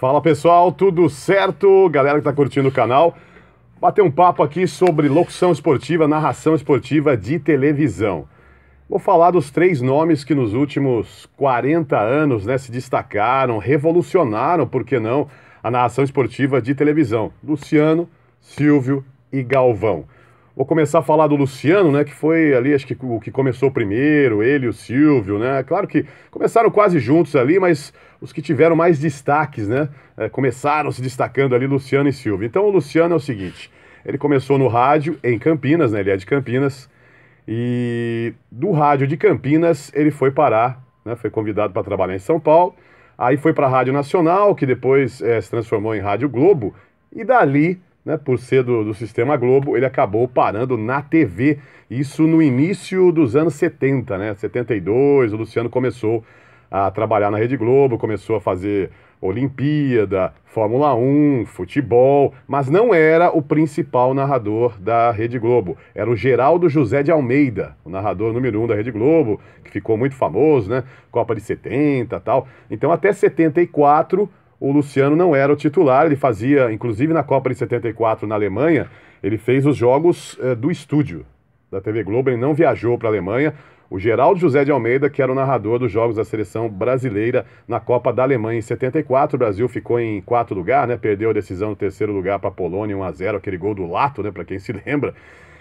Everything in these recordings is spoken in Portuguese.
Fala pessoal, tudo certo? Galera que tá curtindo o canal, bater um papo aqui sobre locução esportiva, narração esportiva de televisão. Vou falar dos 3 nomes que nos últimos 40 anos, se destacaram, revolucionaram, por que não, a narração esportiva de televisão. Luciano, Silvio e Galvão. Vou começar a falar do Luciano, que foi ali, acho que o que começou primeiro, ele e o Silvio, Claro que começaram quase juntos ali, mas os que tiveram mais destaques, começaram se destacando ali, Luciano e Silvio. Então o Luciano é o seguinte, ele começou no rádio em Campinas, ele é de Campinas, e do rádio de Campinas ele foi parar, foi convidado para trabalhar em São Paulo, aí foi para a Rádio Nacional, que depois se transformou em Rádio Globo, e dali, por ser do Sistema Globo, ele acabou parando na TV, isso no início dos anos 70, 72, o Luciano começou a trabalhar na Rede Globo, começou a fazer Olimpíada, Fórmula 1, futebol, mas não era o principal narrador da Rede Globo, era o Geraldo José de Almeida, o narrador número 1 da Rede Globo, que ficou muito famoso, Copa de 70 e tal. Então até 74, o Luciano não era o titular, ele fazia, inclusive na Copa de 74 na Alemanha, ele fez os jogos do estúdio da TV Globo, ele não viajou para a Alemanha. O Geraldo José de Almeida, que era o narrador dos jogos da seleção brasileira na Copa da Alemanha em 74, o Brasil ficou em 4º lugar, perdeu a decisão no 3º lugar para a Polônia, 1-0, aquele gol do Lato, para quem se lembra.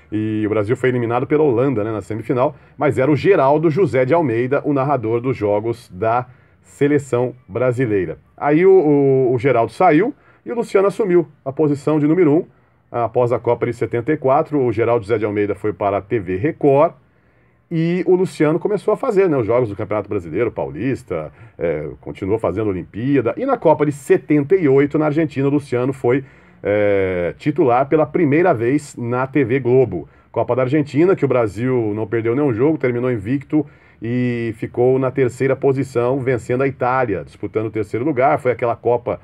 E o Brasil foi eliminado pela Holanda, na semifinal, mas era o Geraldo José de Almeida, o narrador dos jogos da seleção brasileira. Aí o Geraldo saiu e o Luciano assumiu a posição de número 1. Após a Copa de 74, o Geraldo José de Almeida foi para a TV Record e o Luciano começou a fazer os jogos do Campeonato Brasileiro, Paulista, continuou fazendo Olimpíada. E na Copa de 78, na Argentina, o Luciano foi titular pela primeira vez na TV Globo. Copa da Argentina, que o Brasil não perdeu nenhum jogo, terminou invicto e ficou na 3ª posição, vencendo a Itália, disputando o 3º lugar. Foi aquela Copa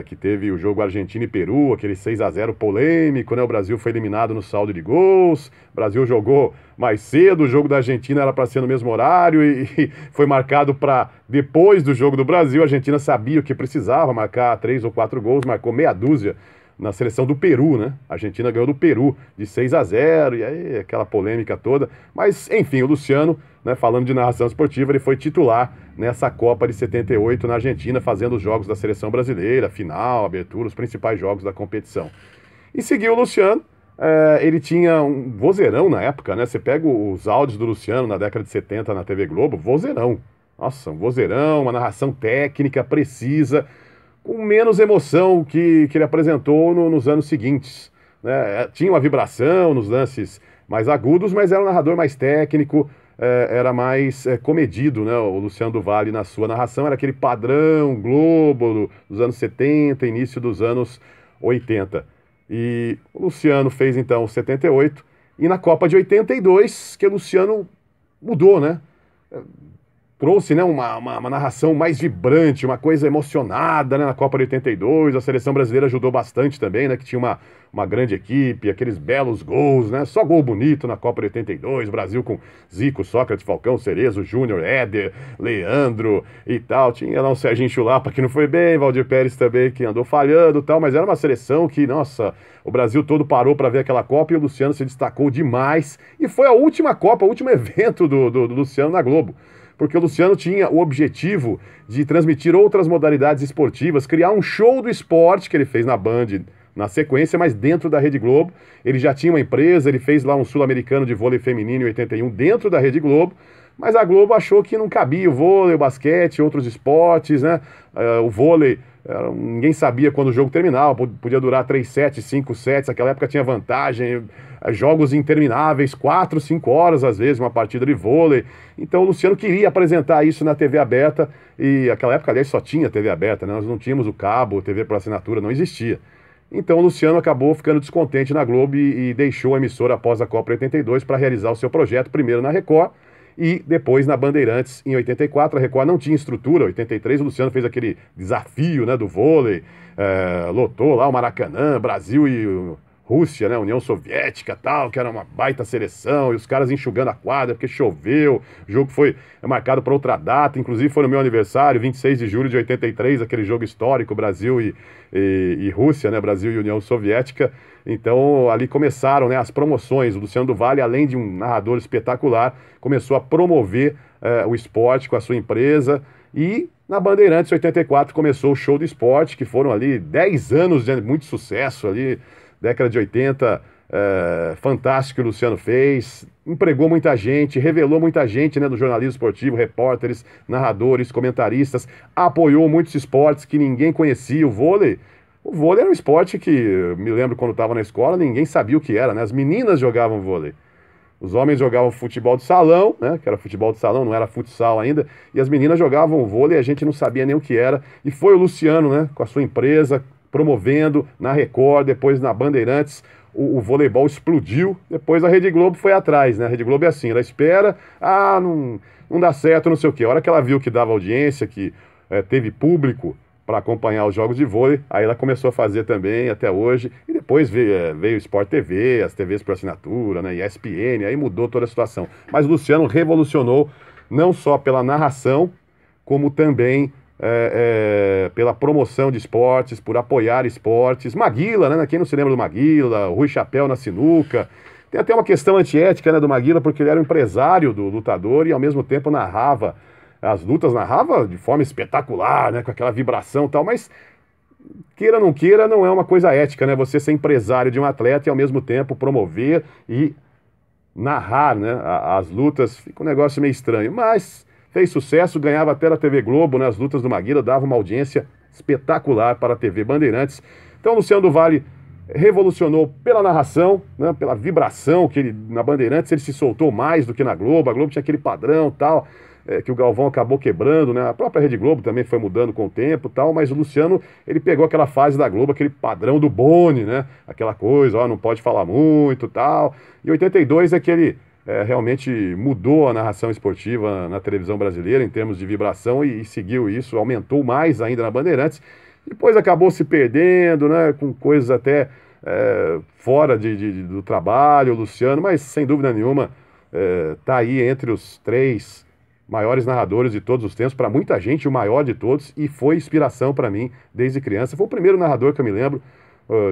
que teve o jogo Argentina e Peru, aquele 6-0 polêmico, O Brasil foi eliminado no saldo de gols, o Brasil jogou mais cedo, o jogo da Argentina era para ser no mesmo horário e foi marcado para depois do jogo do Brasil. A Argentina sabia o que precisava, marcar 3 ou 4 gols, marcou meia dúzia na seleção do Peru, A Argentina ganhou do Peru de 6-0, e aí aquela polêmica toda. Mas, enfim, o Luciano, falando de narração esportiva, ele foi titular nessa Copa de 78 na Argentina, fazendo os jogos da seleção brasileira, final, abertura, os principais jogos da competição. E seguiu o Luciano, ele tinha um vozeirão na época, Você pega os áudios do Luciano na década de 70 na TV Globo, vozeirão. Nossa, um vozeirão, uma narração técnica, precisa, com menos emoção que ele apresentou nos anos seguintes. Tinha uma vibração nos lances mais agudos, mas era um narrador mais técnico, era mais comedido, O Luciano do Vale na sua narração era aquele padrão Globo dos anos 70, início dos anos 80. E o Luciano fez então 78, e na Copa de 82, que o Luciano mudou, trouxe uma narração mais vibrante, uma coisa emocionada, na Copa de 82, a seleção brasileira ajudou bastante também, que tinha uma grande equipe, aqueles belos gols, só gol bonito na Copa de 82, Brasil com Zico, Sócrates, Falcão, Cerezo, Júnior, Éder, Leandro e tal, tinha lá o Serginho Chulapa que não foi bem, Valdir Pérez também que andou falhando e tal, mas era uma seleção que, nossa, o Brasil todo parou para ver aquela Copa e o Luciano se destacou demais, e foi a última Copa, o último evento do Luciano na Globo. Porque o Luciano tinha o objetivo de transmitir outras modalidades esportivas, criar um show do esporte que ele fez na Band na sequência, mas dentro da Rede Globo. Ele já tinha uma empresa, ele fez lá um sul-americano de vôlei feminino em 81 dentro da Rede Globo, mas a Globo achou que não cabia o vôlei, o basquete, outros esportes, o vôlei, ninguém sabia quando o jogo terminava, podia durar 3 sets, 5 sets, naquela época tinha vantagem, jogos intermináveis, 4, 5 horas às vezes, uma partida de vôlei. Então o Luciano queria apresentar isso na TV aberta, e naquela época, aliás, só tinha TV aberta, nós não tínhamos o cabo, TV por assinatura, não existia. Então o Luciano acabou ficando descontente na Globo e deixou a emissora após a Copa 82 para realizar o seu projeto, primeiro na Record e depois na Bandeirantes em 84. A Record não tinha estrutura, em 83 o Luciano fez aquele desafio do vôlei, lotou lá o Maracanã, Brasil e Rússia, né, União Soviética tal, que era uma baita seleção, e os caras enxugando a quadra porque choveu, o jogo foi marcado para outra data, inclusive foi no meu aniversário, 26 de julho de 83, aquele jogo histórico, Brasil e Rússia, né, Brasil e União Soviética. Então ali começaram, né, as promoções. O Luciano do Vale, além de um narrador espetacular, começou a promover o esporte com a sua empresa. E na Bandeirantes 84 começou o Show do Esporte, que foram ali 10 anos de muito sucesso ali, década de 80, fantástico que o Luciano fez, empregou muita gente, revelou muita gente, né, do jornalismo esportivo, repórteres, narradores, comentaristas, apoiou muitos esportes que ninguém conhecia. O vôlei era um esporte que, eu me lembro quando estava na escola, ninguém sabia o que era, né? As meninas jogavam vôlei. Os homens jogavam futebol de salão, né, que era futebol de salão, não era futsal ainda, e as meninas jogavam vôlei e a gente não sabia nem o que era. E foi o Luciano, né, com a sua empresa, promovendo na Record, depois na Bandeirantes, o voleibol explodiu, depois a Rede Globo foi atrás, né? A Rede Globo é assim, ela espera, não dá certo, não sei o quê. A hora que ela viu que dava audiência, que teve público para acompanhar os jogos de vôlei, aí ela começou a fazer também, até hoje, e depois veio o Sport TV, as TVs por assinatura, né, ESPN, aí mudou toda a situação. Mas o Luciano revolucionou, não só pela narração, como também pela promoção de esportes, por apoiar esportes. Maguila, né, quem não se lembra do Maguila, o Rui Chapéu na sinuca. Tem até uma questão antiética, né, do Maguila, porque ele era um empresário do lutador e ao mesmo tempo narrava as lutas, narrava de forma espetacular, né, com aquela vibração e tal, mas queira ou não queira, não é uma coisa ética, né, você ser empresário de um atleta e ao mesmo tempo promover e narrar, né, as lutas, fica um negócio meio estranho, mas fez sucesso, ganhava até na TV Globo, né, as lutas do Maguila, dava uma audiência espetacular para a TV Bandeirantes. Então, Luciano do Vale revolucionou pela narração, né, pela vibração, que ele, na Bandeirantes ele se soltou mais do que na Globo. A Globo tinha aquele padrão tal, que o Galvão acabou quebrando, né? A própria Rede Globo também foi mudando com o tempo tal, mas o Luciano, ele pegou aquela fase da Globo, aquele padrão do Boni, né? Aquela coisa, ó, não pode falar muito tal. E 82 é que ele realmente mudou a narração esportiva na televisão brasileira em termos de vibração e seguiu isso, aumentou mais ainda na Bandeirantes. Depois acabou se perdendo, né? Com coisas até fora do trabalho, o Luciano, mas sem dúvida nenhuma tá aí entre os 3 maiores narradores de todos os tempos, para muita gente o maior de todos, e foi inspiração para mim desde criança. Foi o primeiro narrador que eu me lembro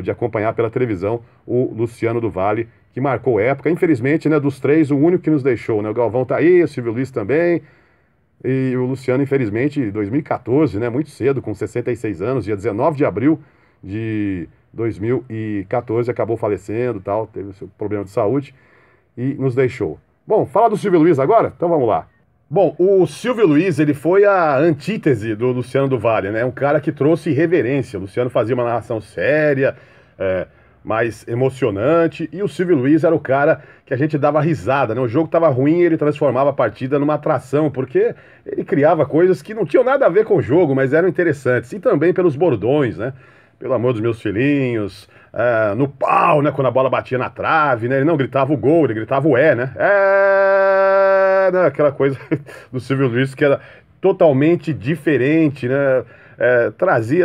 de acompanhar pela televisão, o Luciano do Vale, que marcou época. Infelizmente, né, dos 3, o único que nos deixou, né? O Galvão tá aí, o Silvio Luiz também, e o Luciano, infelizmente, em 2014, né, muito cedo, com 66 anos, dia 19 de abril de 2014, acabou falecendo, tal, teve o seu problema de saúde e nos deixou. Bom, falar do Silvio Luiz agora? Então vamos lá. Bom, o Silvio Luiz, ele foi a antítese do Luciano do Vale, né? Um cara que trouxe irreverência. O Luciano fazia uma narração séria, mais emocionante, e o Silvio Luiz era o cara que a gente dava risada, né? O jogo tava ruim e ele transformava a partida numa atração, porque ele criava coisas que não tinham nada a ver com o jogo, mas eram interessantes. E também pelos bordões, né? Pelo amor dos meus filhinhos, no pau, né? Quando a bola batia na trave, né? Ele não gritava o gol, ele gritava o né? Né? Aquela coisa do Silvio Luiz que era totalmente diferente, né?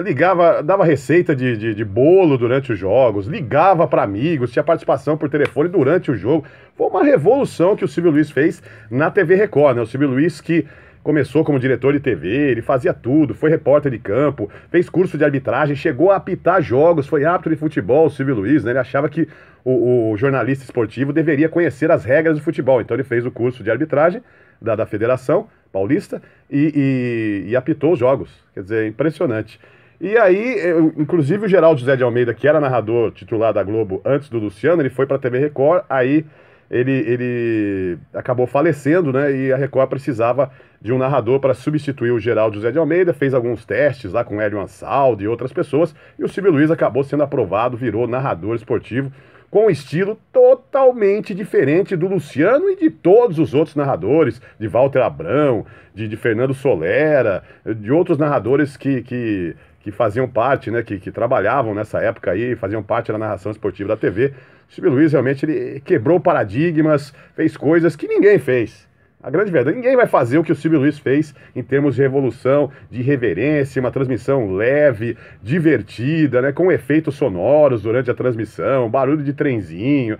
Ligava, dava receita de bolo durante os jogos, ligava para amigos, tinha participação por telefone durante o jogo. Foi uma revolução que o Silvio Luiz fez na TV Record, né? O Silvio Luiz que começou como diretor de TV, ele fazia tudo, foi repórter de campo, fez curso de arbitragem, chegou a apitar jogos, foi árbitro de futebol, o Silvio Luiz, né? Ele achava que o jornalista esportivo deveria conhecer as regras do futebol, então ele fez o curso de arbitragem da Federação Paulista e apitou os jogos, quer dizer, impressionante. E aí, inclusive o Geraldo José de Almeida, que era narrador titular da Globo antes do Luciano, ele foi para a TV Record, aí ele acabou falecendo, né? E a Record precisava de um narrador para substituir o Geraldo José de Almeida, fez alguns testes lá com o Hélio Ansaldo e outras pessoas, e o Silvio Luiz acabou sendo aprovado, virou narrador esportivo, com um estilo totalmente diferente do Luciano e de todos os outros narradores, de Walter Abrão, de Fernando Solera, de outros narradores que faziam parte, né, que trabalhavam nessa época aí, faziam parte da narração esportiva da TV. O Silvio Luiz realmente ele quebrou paradigmas, fez coisas que ninguém fez. A grande verdade, ninguém vai fazer o que o Silvio Luiz fez em termos de revolução, de irreverência, uma transmissão leve, divertida, né, com efeitos sonoros durante a transmissão, barulho de trenzinho.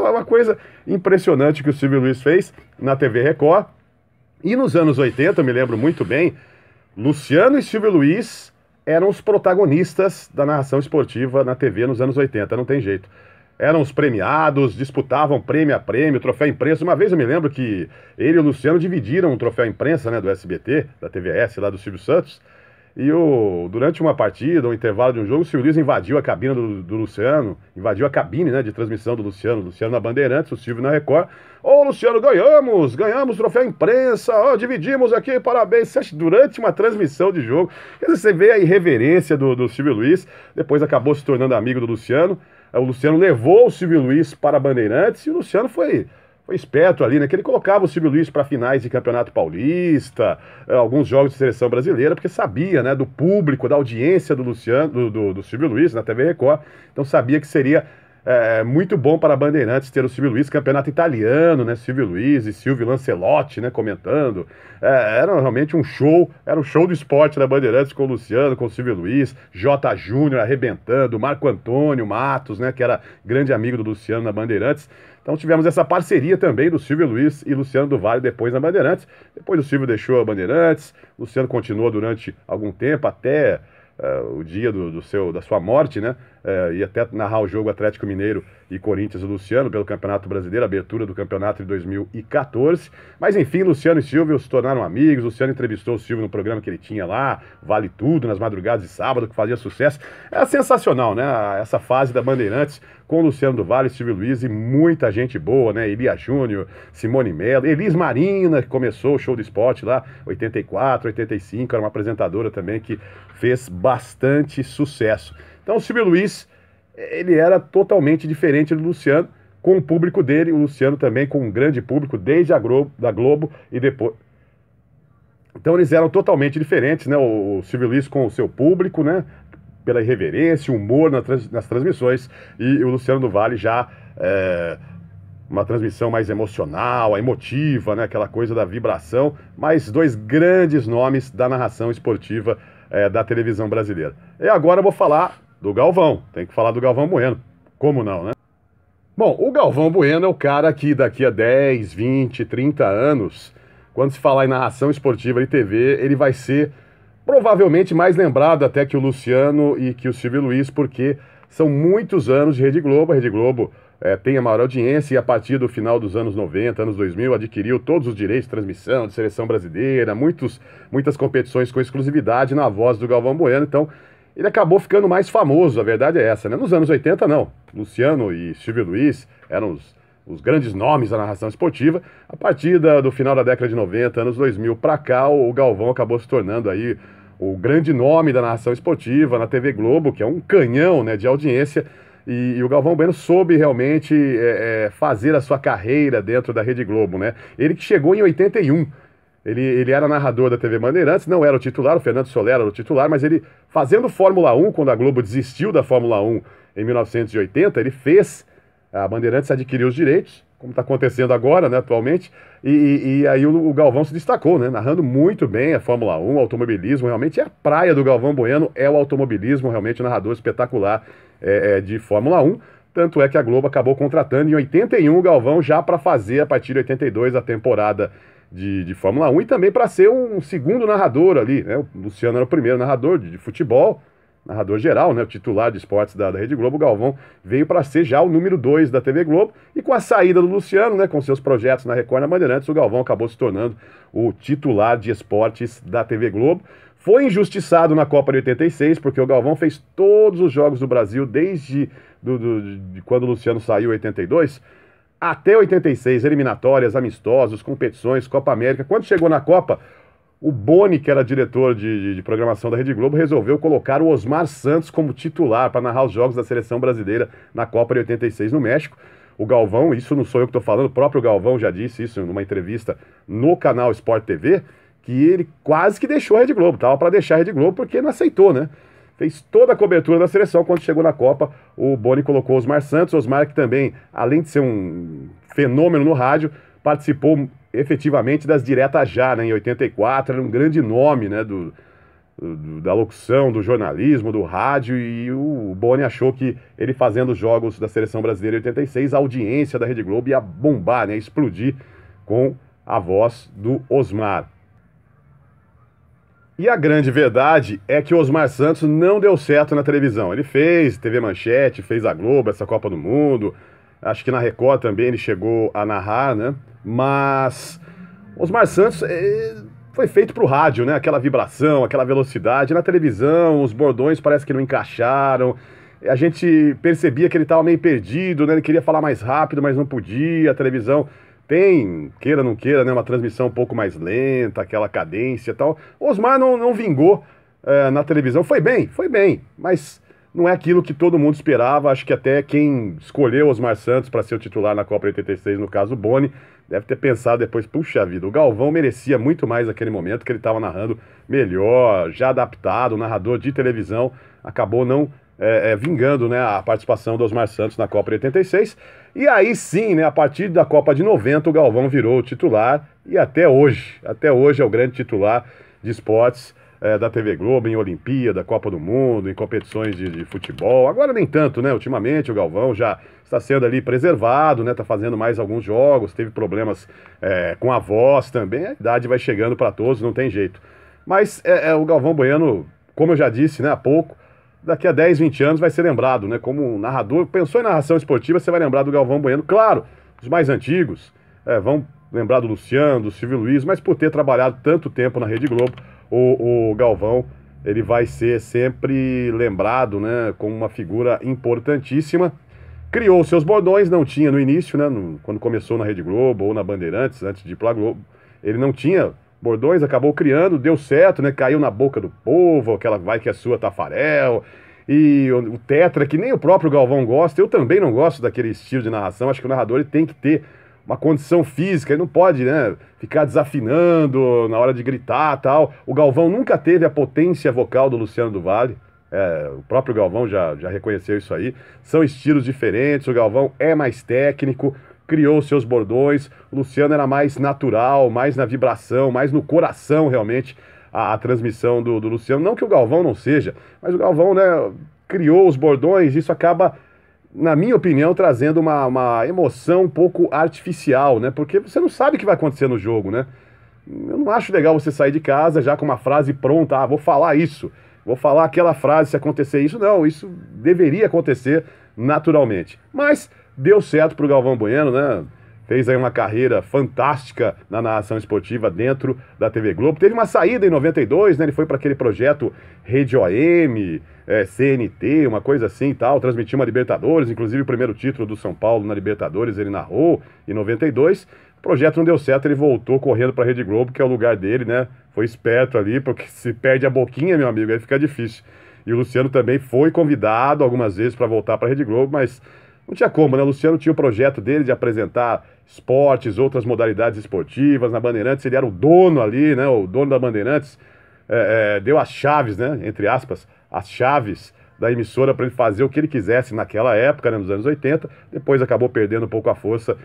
Uma coisa impressionante que o Silvio Luiz fez na TV Record. E nos anos 80, eu me lembro muito bem, Luciano e Silvio Luiz eram os protagonistas da narração esportiva na TV nos anos 80, não tem jeito. Eram os premiados, disputavam prêmio a prêmio, troféu imprensa. Uma vez eu me lembro que ele e o Luciano dividiram um troféu imprensa, né, do SBT, da TVS, lá do Silvio Santos. E durante uma partida, um intervalo de um jogo, o Silvio Luiz invadiu a cabine do Luciano, invadiu a cabine, né, de transmissão do Luciano na Bandeirantes, o Silvio na Record. Ô, Luciano, ganhamos troféu imprensa, dividimos aqui, parabéns. Durante uma transmissão de jogo, você vê a irreverência do Silvio Luiz, depois acabou se tornando amigo do Luciano. O Luciano levou o Silvio Luiz para a Bandeirantes e o Luciano foi esperto ali, né? Que ele colocava o Silvio Luiz para finais de Campeonato Paulista, alguns jogos de seleção brasileira, porque sabia, né, do público, da audiência do Luciano, do Silvio Luiz na TV Record. Então sabia que seria muito bom para a Bandeirantes ter o Silvio Luiz, campeonato italiano, né? Silvio Luiz e Silvio Lancelotti, né? Comentando. Era realmente um show, era um show do esporte da Bandeirantes com o Luciano, com o Silvio Luiz, J. Júnior arrebentando, Marco Antônio Matos, né? Que era grande amigo do Luciano na Bandeirantes. Então tivemos essa parceria também do Silvio Luiz e Luciano do Vale depois na Bandeirantes. Depois o Silvio deixou a Bandeirantes, o Luciano continuou durante algum tempo, até o dia da sua morte, né? E até narrar o jogo Atlético Mineiro e Corinthians do Luciano pelo Campeonato Brasileiro, abertura do campeonato de 2014. Mas enfim, Luciano e Silvio se tornaram amigos. Luciano entrevistou o Silvio no programa que ele tinha lá, Vale Tudo, nas madrugadas de sábado, que fazia sucesso. Era sensacional, né? Essa fase da Bandeirantes com o Luciano do Vale, Silvio Luiz e muita gente boa, né? Elia Júnior, Simone Mello, Elis Marina, que começou o show do esporte lá, 84, 85, era uma apresentadora também que fez bastante sucesso. Então o Silvio Luiz, ele era totalmente diferente do Luciano, com o público dele, o Luciano também com um grande público, desde da Globo e depois. Então eles eram totalmente diferentes, né? O Silvio Luiz com o seu público, né? Pela irreverência, humor nas transmissões, e o Luciano do Vale já uma transmissão mais emocional, emotiva, né? Aquela coisa da vibração, mas dois grandes nomes da narração esportiva da televisão brasileira. E agora eu vou falar do Galvão, tem que falar do Galvão Bueno, como não, né? Bom, o Galvão Bueno é o cara que daqui a 10, 20, 30 anos, quando se falar em narração esportiva de TV, ele vai ser provavelmente mais lembrado até que o Luciano e que o Silvio Luiz, porque são muitos anos de Rede Globo. A Rede Globo tem a maior audiência e a partir do final dos anos 90, anos 2000, adquiriu todos os direitos de transmissão de seleção brasileira, muitas competições com exclusividade na voz do Galvão Bueno. Então, ele acabou ficando mais famoso, a verdade é essa, né? Nos anos 80, não. Luciano e Silvio Luiz eram os grandes nomes da narração esportiva. A partir do final da década de 90, anos 2000 para cá, o Galvão acabou se tornando aí o grande nome da narração esportiva na TV Globo, que é um canhão, né, de audiência, e o Galvão Bueno soube realmente fazer a sua carreira dentro da Rede Globo, né? Ele que chegou em 81, ele era narrador da TV Bandeirantes, não era o titular, o Fernando Soler era o titular, mas ele, fazendo Fórmula 1, quando a Globo desistiu da Fórmula 1 em 1980, ele fez, a Bandeirantes adquiriu os direitos, como está acontecendo agora, né, atualmente, e aí o Galvão se destacou, né, narrando muito bem a Fórmula 1, o automobilismo, realmente é a praia do Galvão Bueno, é o automobilismo, realmente um narrador espetacular de Fórmula 1, tanto é que a Globo acabou contratando em 81 o Galvão já para fazer, a partir de 82, a temporada de Fórmula 1 e também para ser um segundo narrador ali, né, o Luciano era o primeiro narrador de futebol, narrador geral, né, o titular de esportes da Rede Globo. O Galvão veio para ser já o número 2 da TV Globo, e com a saída do Luciano, né, com seus projetos na Record e na Bandeirantes, o Galvão acabou se tornando o titular de esportes da TV Globo. Foi injustiçado na Copa de 86, porque o Galvão fez todos os jogos do Brasil, desde de quando o Luciano saiu em 82, até 86, eliminatórias, amistosos, competições, Copa América. Quando chegou na Copa, o Boni, que era diretor de programação da Rede Globo, resolveu colocar o Osmar Santos como titular para narrar os jogos da seleção brasileira na Copa de 86 no México. O Galvão, isso não sou eu que estou falando, o próprio Galvão já disse isso numa entrevista no canal Sport TV, que ele quase que deixou a Rede Globo, estava para deixar a Rede Globo porque não aceitou, né? Fez toda a cobertura da seleção. Quando chegou na Copa, o Boni colocou o Osmar Santos. Osmar, que também, além de ser um fenômeno no rádio, participou efetivamente das diretas já, né? Em 84, era um grande nome, né? Da locução, do jornalismo, do rádio, e o Boni achou que ele fazendo os jogos da Seleção Brasileira em 86, a audiência da Rede Globo ia bombar, né? Ia explodir com a voz do Osmar. E a grande verdade é que o Osmar Santos não deu certo na televisão. Ele fez TV Manchete, fez a Globo, essa Copa do Mundo, acho que na Record também ele chegou a narrar, né? Mas Osmar Santos foi feito pro rádio, né? Aquela vibração, aquela velocidade. Na televisão, os bordões parece que não encaixaram. A gente percebia que ele estava meio perdido, né? Ele queria falar mais rápido, mas não podia. A televisão tem, queira ou não queira, né, uma transmissão um pouco mais lenta, aquela cadência e tal. O Osmar não vingou na televisão. Foi bem, mas não é aquilo que todo mundo esperava. Acho que até quem escolheu o Osmar Santos para ser o titular na Copa 86, no caso o Boni, deve ter pensado depois, puxa vida, o Galvão merecia muito mais naquele momento, que ele estava narrando melhor, já adaptado, o narrador de televisão acabou não vingando, né, a participação do Osmar Santos na Copa de 86. E aí sim, né, a partir da Copa de 90, o Galvão virou o titular e até hoje é o grande titular de esportes da TV Globo, em Olimpíada, Copa do Mundo, em competições de futebol. Agora nem tanto, né? Ultimamente o Galvão já está sendo ali preservado, né? Está fazendo mais alguns jogos, teve problemas com a voz também. A idade vai chegando para todos, não tem jeito. Mas o Galvão Bueno, como eu já disse, né, há pouco, daqui a 10, 20 anos vai ser lembrado, né, como um narrador. Pensou em narração esportiva, você vai lembrar do Galvão Bueno. Claro, os mais antigos vão lembrar do Luciano, do Silvio Luiz, mas por ter trabalhado tanto tempo na Rede Globo, o Galvão, ele vai ser sempre lembrado, né, como uma figura importantíssima. Criou seus bordões, não tinha no início, né, quando começou na Rede Globo ou na Bandeirantes, antes de ir pra Globo, ele não tinha bordões, acabou criando, deu certo, né, caiu na boca do povo, aquela vai que é sua, Tafarel, e o Tetra, que nem o próprio Galvão gosta. Eu também não gosto daquele estilo de narração. Acho que o narrador ele tem que ter uma condição física, ele não pode, né, ficar desafinando na hora de gritar e tal. O Galvão nunca teve a potência vocal do Luciano do Vale. O próprio Galvão já reconheceu isso aí. São estilos diferentes, o Galvão é mais técnico, criou seus bordões. O Luciano era mais natural, mais na vibração, mais no coração, realmente, a transmissão do Luciano. Não que o Galvão não seja, mas o Galvão, né, criou os bordões. Isso acaba, na minha opinião, trazendo uma emoção um pouco artificial, né? Porque você não sabe o que vai acontecer no jogo, né? Eu não acho legal você sair de casa já com uma frase pronta. Vou falar isso, vou falar aquela frase se acontecer isso. Não, isso deveria acontecer naturalmente. Mas deu certo pro Galvão Bueno, né? Fez aí uma carreira fantástica na narração esportiva dentro da TV Globo. Teve uma saída em 92, né? Ele foi para aquele projeto Rede OM, CNT, uma coisa assim e tal. Transmitiu uma Libertadores, inclusive o primeiro título do São Paulo na Libertadores ele narrou em 92. O projeto não deu certo, ele voltou correndo para a Rede Globo, que é o lugar dele, né? Foi esperto ali, porque se perde a boquinha, meu amigo, aí fica difícil. E o Luciano também foi convidado algumas vezes para voltar para a Rede Globo, mas não tinha como, né? O Luciano tinha o projeto dele de apresentar esportes, outras modalidades esportivas na Bandeirantes. Ele era o dono ali, né? O dono da Bandeirantes deu as chaves, né? Entre aspas, as chaves da emissora para ele fazer o que ele quisesse naquela época, né? Nos anos 80. Depois acabou perdendo um pouco a força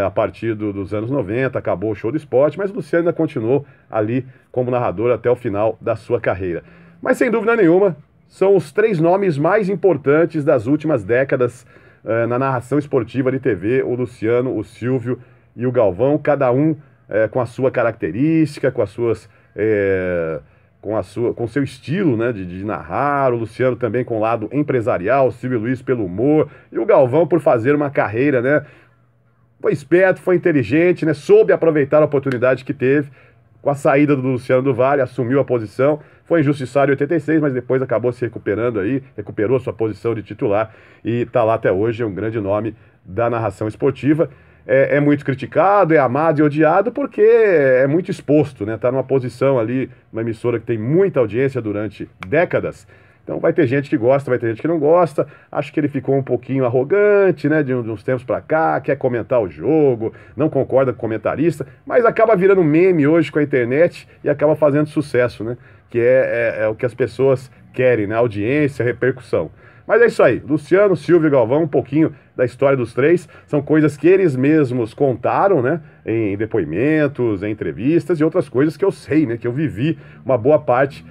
a partir dos anos 90. Acabou o Show do Esporte, mas o Luciano ainda continuou ali como narrador até o final da sua carreira. Mas sem dúvida nenhuma, são os 3 nomes mais importantes das últimas décadas na narração esportiva de TV: o Luciano, o Silvio e o Galvão, cada um com a sua característica, com o seu estilo, né, de narrar. O Luciano também com o lado empresarial, o Silvio Luiz pelo humor, e o Galvão por fazer uma carreira, né? Foi esperto, foi inteligente, né? Soube aproveitar a oportunidade que teve. Com a saída do Luciano do Vale, assumiu a posição, foi injustiçado em 86, mas depois acabou se recuperando aí, recuperou a sua posição de titular e está lá até hoje, é um grande nome da narração esportiva. É muito criticado, é amado e odiado porque é muito exposto, né? Tá numa posição ali, uma emissora que tem muita audiência durante décadas. Então vai ter gente que gosta, vai ter gente que não gosta. Acho que ele ficou um pouquinho arrogante, né, de uns tempos pra cá, quer comentar o jogo, não concorda com o comentarista, mas acaba virando meme hoje com a internet e acaba fazendo sucesso, né? Que é o que as pessoas querem, né? Audiência, repercussão. Mas é isso aí, Luciano, Silvio e Galvão, um pouquinho da história dos três, são coisas que eles mesmos contaram, né, em depoimentos, em entrevistas e outras coisas que eu sei, né, que eu vivi uma boa parte,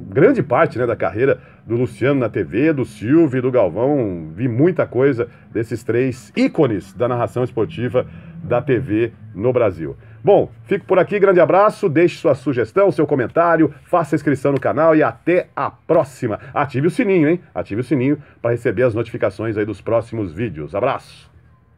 grande parte, né, da carreira do Luciano na TV, do Silvio e do Galvão, vi muita coisa desses três ícones da narração esportiva da TV no Brasil. Bom, fico por aqui, grande abraço, deixe sua sugestão, seu comentário, faça inscrição no canal e até a próxima. Ative o sininho, hein? Ative o sininho para receber as notificações aí dos próximos vídeos. Abraço!